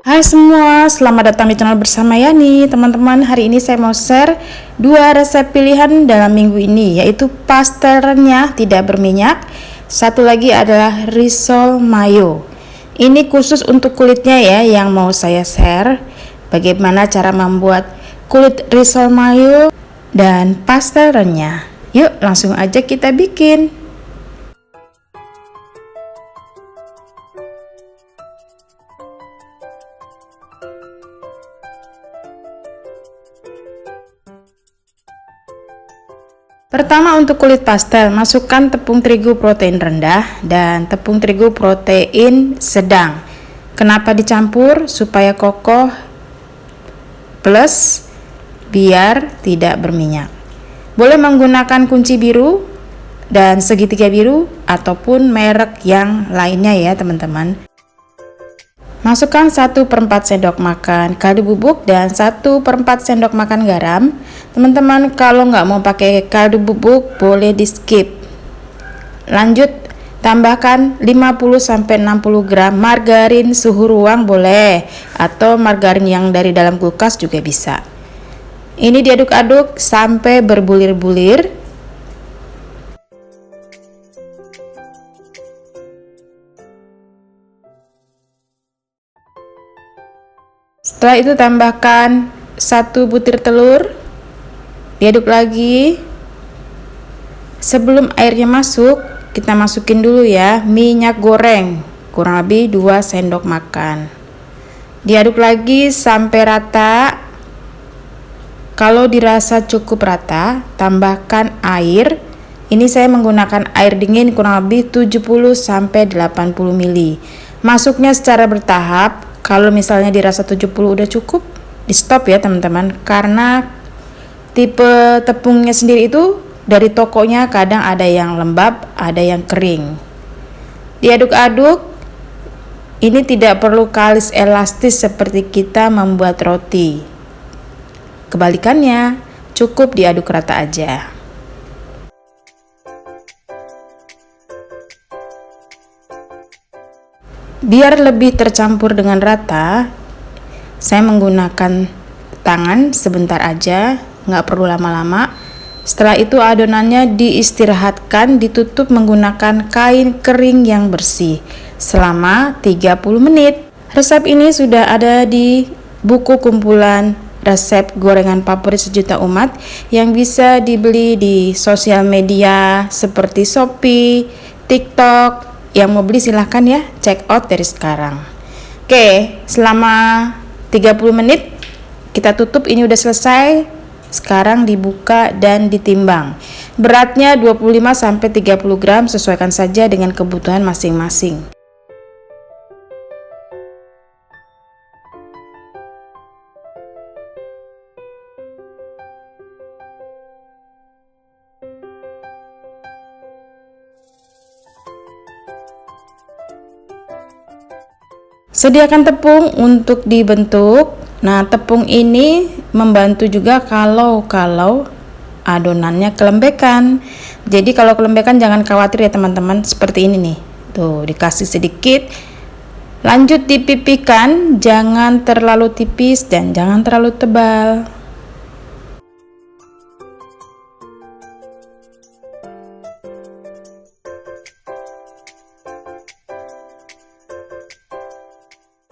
Hai semua, selamat datang di channel bersama Yani. Teman-teman, hari ini saya mau share 2 resep pilihan dalam minggu ini, yaitu pasta renyah tidak berminyak. Satu lagi adalah risol mayo. Ini khusus untuk kulitnya ya, yang mau saya share bagaimana cara membuat kulit risol mayo dan pasta renyah. Yuk langsung aja kita bikin. Pertama, untuk kulit pastel, masukkan tepung terigu protein rendah dan tepung terigu protein sedang. Kenapa dicampur? Supaya kokoh plus biar tidak berminyak. Boleh menggunakan kunci biru dan segitiga biru ataupun merek yang lainnya ya teman-teman. Masukkan 1/4 sendok makan kaldu bubuk dan 1/4 sendok makan garam. Teman-teman, kalau nggak mau pakai kaldu bubuk boleh di skip. Lanjut, tambahkan 50-60 gram margarin suhu ruang boleh, atau margarin yang dari dalam kulkas juga bisa. Ini diaduk-aduk sampai berbulir-bulir. Setelah itu tambahkan 1 butir telur, diaduk lagi. Sebelum airnya masuk, kita masukin dulu ya minyak goreng, kurang lebih 2 sendok makan. Diaduk lagi sampai rata. Kalau dirasa cukup rata, tambahkan air. Ini saya menggunakan air dingin kurang lebih 70-80 ml. Masuknya secara bertahap. Kalau misalnya dirasa 70 udah cukup, di stop ya teman-teman, karena tipe tepungnya sendiri itu dari tokonya kadang ada yang lembab, ada yang kering. Diaduk-aduk. Ini tidak perlu kalis elastis seperti kita membuat roti. Kebalikannya, cukup diaduk rata aja. Biar lebih tercampur dengan rata, saya menggunakan tangan sebentar aja, nggak perlu lama-lama. Setelah itu adonannya diistirahatkan, ditutup menggunakan kain kering yang bersih selama 30 menit. Resep ini sudah ada di buku kumpulan resep gorengan favorit sejuta umat yang bisa dibeli di sosial media seperti Shopee, TikTok. Yang mau beli silahkan ya, check out dari sekarang. Oke, selama 30 menit kita tutup, ini udah selesai. Sekarang dibuka dan ditimbang. Beratnya 25-30 gram, sesuaikan saja dengan kebutuhan masing-masing. Sediakan tepung untuk dibentuk. Nah, tepung ini membantu juga kalau adonannya kelembekan. Jadi kalau kelembekan jangan khawatir ya teman-teman, seperti ini nih. Tuh, dikasih sedikit. Lanjut dipipikan, jangan terlalu tipis dan jangan terlalu tebal.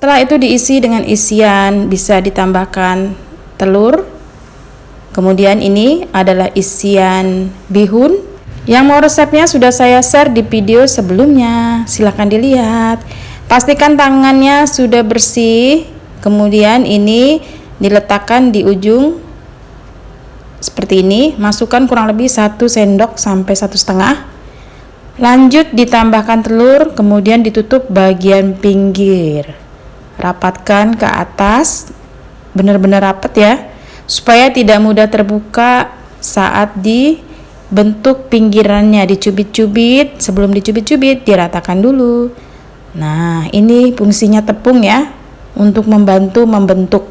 Setelah itu diisi dengan isian, bisa ditambahkan telur. Kemudian ini adalah isian bihun. Yang mau resepnya sudah saya share di video sebelumnya, silahkan dilihat. Pastikan tangannya sudah bersih. Kemudian ini diletakkan di ujung seperti ini. Masukkan kurang lebih 1 sendok sampai 1,5. Lanjut ditambahkan telur, kemudian ditutup bagian pinggir. Rapatkan ke atas, benar-benar rapat ya, supaya tidak mudah terbuka saat dibentuk pinggirannya. Dicubit-cubit, sebelum dicubit-cubit diratakan dulu. Nah, ini fungsinya tepung ya, untuk membantu membentuk.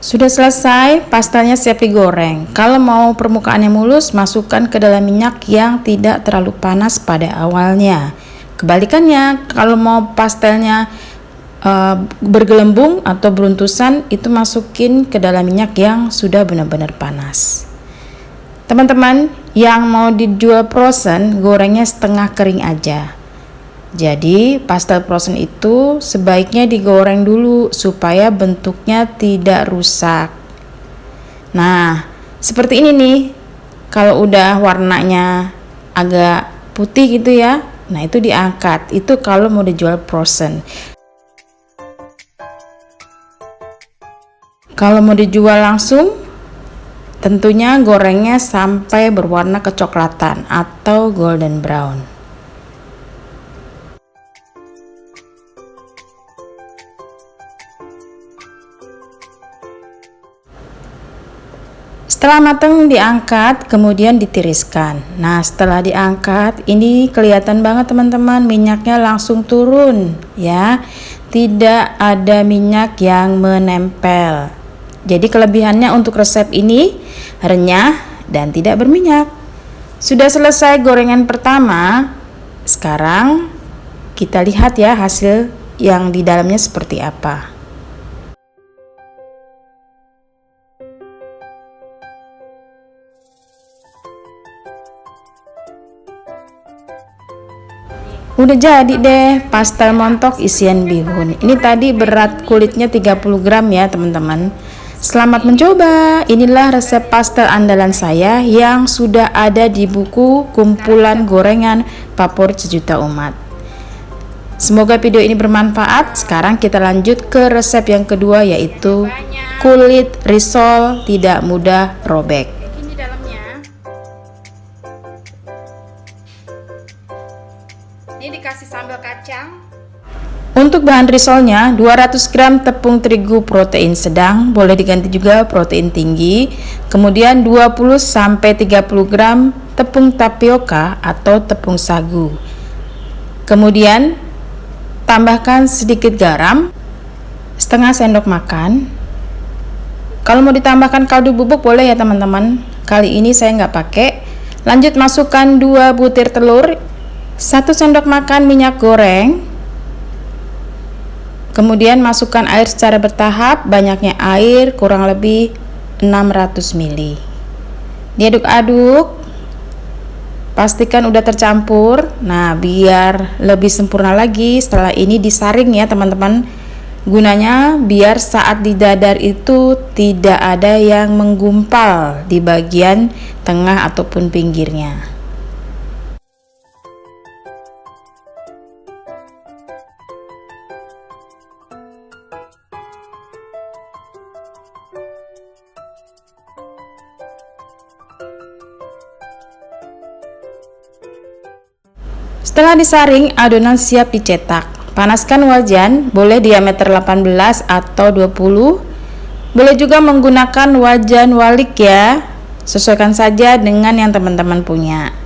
Sudah selesai, pastelnya siap digoreng. Kalau mau permukaannya mulus, masukkan ke dalam minyak yang tidak terlalu panas pada awalnya. Kebalikannya, kalau mau pastelnya bergelembung atau beruntusan, itu masukin ke dalam minyak yang sudah benar-benar panas. Teman-teman, yang mau dijual frozen, gorengnya setengah kering aja. Jadi pastel frozen itu sebaiknya digoreng dulu supaya bentuknya tidak rusak. Nah, seperti ini nih. Kalau udah warnanya agak putih gitu ya, nah itu diangkat. Itu kalau mau dijual frozen. Kalau mau dijual langsung, tentunya gorengnya sampai berwarna kecoklatan atau golden brown. Setelah matang diangkat, kemudian ditiriskan. Nah, setelah diangkat, ini kelihatan banget teman-teman, minyaknya langsung turun ya. Tidak ada minyak yang menempel. Jadi kelebihannya untuk resep ini renyah dan tidak berminyak. Sudah selesai gorengan pertama. Sekarang kita lihat ya hasil yang di dalamnya seperti apa. Udah jadi deh pastel montok isian bihun. Ini tadi berat kulitnya 30 gram ya teman-teman. Selamat mencoba. Inilah resep pastel andalan saya yang sudah ada di buku kumpulan gorengan favorit sejuta umat. Semoga video ini bermanfaat. Sekarang kita lanjut ke resep yang kedua, yaitu kulit risol tidak mudah robek. Ini dikasih sambal kacang. Untuk bahan risolnya 200 gram tepung terigu protein sedang, boleh diganti juga protein tinggi. Kemudian 20-30 gram tepung tapioka atau tepung sagu. Kemudian tambahkan sedikit garam, setengah sendok makan. Kalau mau ditambahkan kaldu bubuk boleh ya teman-teman. Kali ini saya nggak pakai. Lanjut masukkan 2 butir telur, 1 sendok makan minyak goreng. Kemudian masukkan air secara bertahap, banyaknya air kurang lebih 600 ml. Diaduk-aduk, pastikan udah tercampur. Nah, biar lebih sempurna lagi, setelah ini disaring ya teman-teman. Gunanya biar saat didadar itu tidak ada yang menggumpal di bagian tengah ataupun pinggirnya. Setelah disaring, adonan siap dicetak. Panaskan wajan, boleh diameter 18 atau 20. Boleh juga menggunakan wajan walik ya. Sesuaikan saja dengan yang teman-teman punya.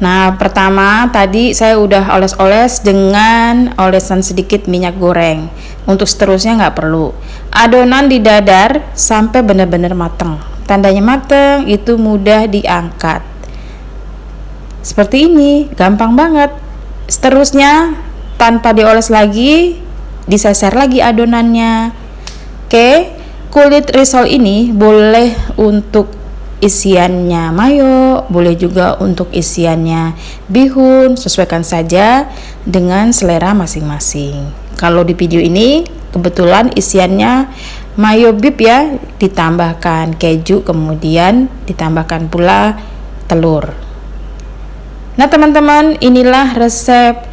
Nah, pertama tadi saya udah oles-oles dengan olesan sedikit minyak goreng. Untuk seterusnya nggak perlu. Adonan didadar sampai benar-benar matang. Tandanya matang itu mudah diangkat. Seperti ini, gampang banget. Seterusnya tanpa dioles lagi, diseser lagi adonannya. Oke, kulit risol ini boleh untuk isiannya mayo, boleh juga untuk isiannya bihun, sesuaikan saja dengan selera masing-masing. Kalau di video ini kebetulan isiannya mayo beef ya, ditambahkan keju, kemudian ditambahkan pula telur. Nah teman-teman, inilah resep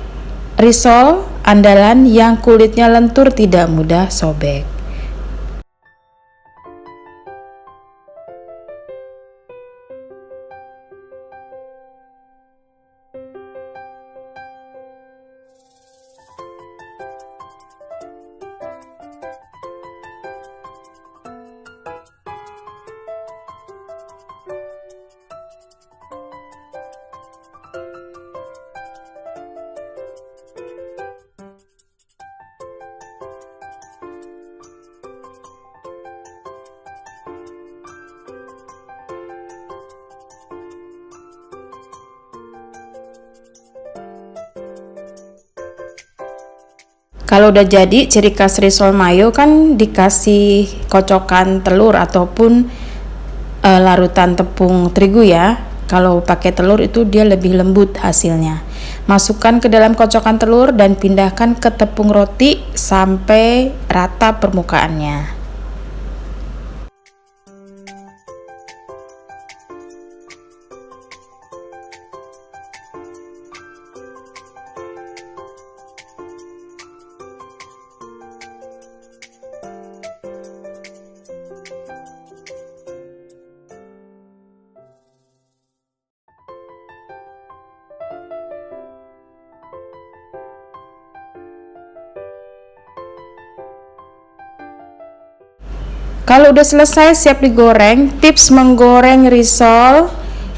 risol andalan yang kulitnya lentur tidak mudah sobek. Kalau udah jadi, ciri khas risol mayo kan dikasih kocokan telur ataupun larutan tepung terigu ya. Kalau pakai telur itu dia lebih lembut hasilnya. Masukkan ke dalam kocokan telur dan pindahkan ke tepung roti sampai rata permukaannya. Kalau udah selesai siap digoreng, tips menggoreng risol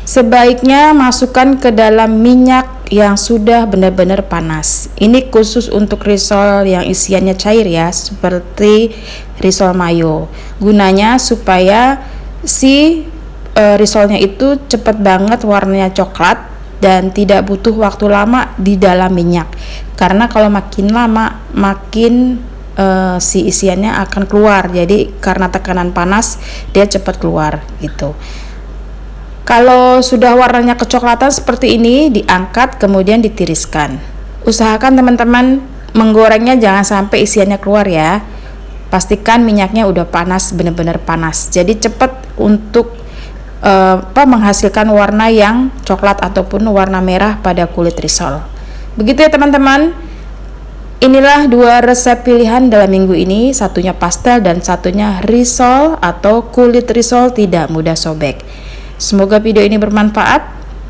sebaiknya masukkan ke dalam minyak yang sudah benar-benar panas. Ini khusus untuk risol yang isiannya cair ya, seperti risol mayo. Gunanya supaya si risolnya itu cepat banget warnanya coklat dan tidak butuh waktu lama di dalam minyak. Karena kalau makin lama makin si isiannya akan keluar, jadi karena tekanan panas dia cepat keluar gitu. Kalau sudah warnanya kecoklatan seperti ini, diangkat kemudian ditiriskan. Usahakan teman-teman menggorengnya jangan sampai isiannya keluar ya. Pastikan minyaknya udah panas, benar-benar panas, jadi cepat untuk menghasilkan warna yang coklat ataupun warna merah pada kulit risol. Begitu ya teman-teman. Inilah dua resep pilihan dalam minggu ini, satunya pastel dan satunya risol atau kulit risol tidak mudah sobek. Semoga video ini bermanfaat.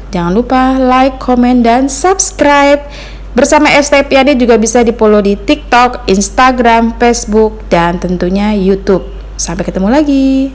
Jangan lupa like, komen, dan subscribe. Bersama Estepiade juga bisa di-follow di TikTok, Instagram, Facebook, dan tentunya YouTube. Sampai ketemu lagi.